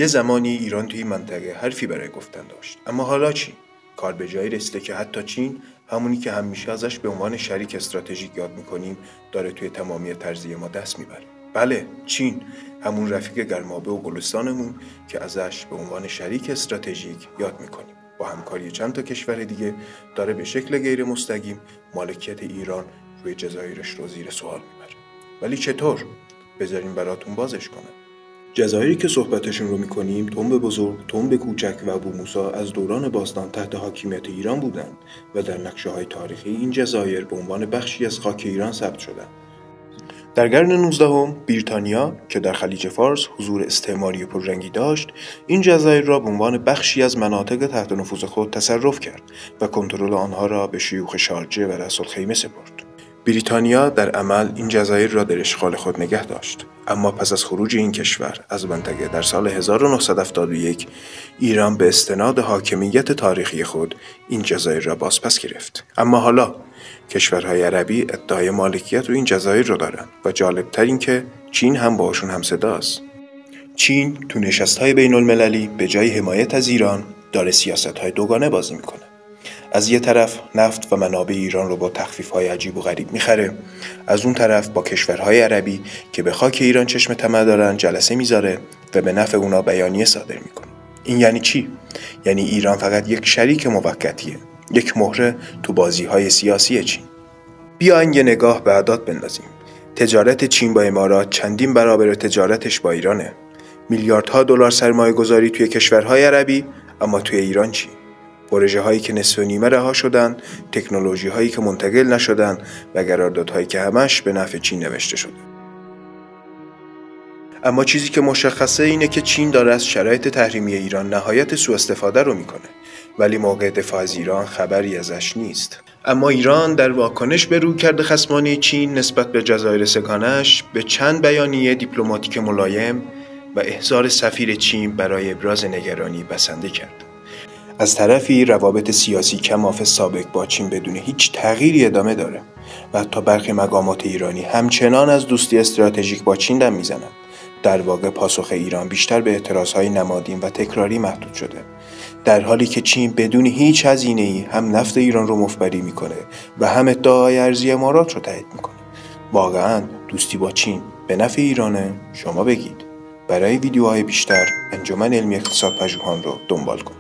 یه زمانی ایران توی منطقه حرفی برای گفتن داشت، اما حالا چی؟ کار به جایی رسیده که حتی چین، همونی که همیشه ازش به عنوان شریک استراتژیک یاد میکنیم، داره توی تمامی تجزیه ما دست میبره. بله، چین، همون رفیق گرمابه و گلستانمون که ازش به عنوان شریک استراتژیک یاد میکنیم. با همکاری چند تا کشور دیگه داره به شکل غیر مستقیم مالکیت ایران روی جزایرش رو زیر سوال میبره. ولی چطور؟ بذارین براتون بازش کنم. جزایری که صحبتشون رو میکنیم، تنب بزرگ، تنب کوچک و ابو موسی از دوران باستان تحت حاکمیت ایران بودند و در نقشه‌های تاریخی این جزایر به عنوان بخشی از خاک ایران ثبت شدند. در قرن 19 بریتانیا که در خلیج فارس حضور استعماری پررنگی داشت، این جزایر را به عنوان بخشی از مناطق تحت نفوذ خود تصرف کرد و کنترل آنها را به شیوخ شارجه و رأس‌الخیمه سپرد. بریتانیا در عمل این جزایر را در اشغال خود نگه داشت، اما پس از خروج این کشور از منطقه در سال 1971 ایران به استناد حاکمیت تاریخی خود این جزایر را بازپس گرفت. اما حالا کشورهای عربی ادعای مالکیت روی این جزایر را دارند و جالبتر این که چین هم باشون همصداست. چین تو نشست‌های بین‌المللی به جای حمایت از ایران داره سیاست‌های دوگانه بازی میکنه. از یه طرف نفت و منابع ایران رو با تخفیف‌های عجیب و غریب میخره، از اون طرف با کشورهای عربی که به خاک ایران چشم طمع دارن جلسه میذاره و به نفع اونا بیانیه صادر میکنه. این یعنی چی؟ یعنی ایران فقط یک شریک موقتیه، یک مهره تو بازی‌های سیاسی چین. بیاین یه نگاه به اعداد بندازیم. تجارت چین با امارات چندین برابر تجارتش با ایرانه. میلیاردها دلار سرمایه گذاری توی کشورهای عربی، اما توی ایران چی؟ پروژه هایی که نصف و نیمه رها شدن، تکنولوژی هایی که منتقل نشدن و قراردادهایی که همش به نفع چین نوشته شده. اما چیزی که مشخصه اینه که چین داره از شرایط تحریمی ایران نهایت سوء استفاده رو میکنه، ولی موقع دفاع از ایران خبری ازش نیست. اما ایران در واکنش به رویکرد خصمانه چین نسبت به جزایر سگانش به چند بیانیه دیپلماتیک ملایم و احضار سفیر چین برای ابراز نگرانی بسنده کرد. از طرفی روابط سیاسی کماف سابق با چین بدون هیچ تغییری ادامه داره و حتی برخی مقامات ایرانی همچنان از دوستی استراتژیک با چین دم میزنند. در واقع پاسخ ایران بیشتر به اعتراضهای نمادین و تکراری محدود شده، در حالی که چین بدون هیچ هزینه‌ای هم نفت ایران رو مفبری میکنه و هم ادعای ارزی امارات رو تایید میکنه. واقعاً دوستی با چین به نفع ایرانه؟ شما بگید. برای ویدیوهای بیشتر انجمن علمی اقتصاد پژوهان رو دنبال کن.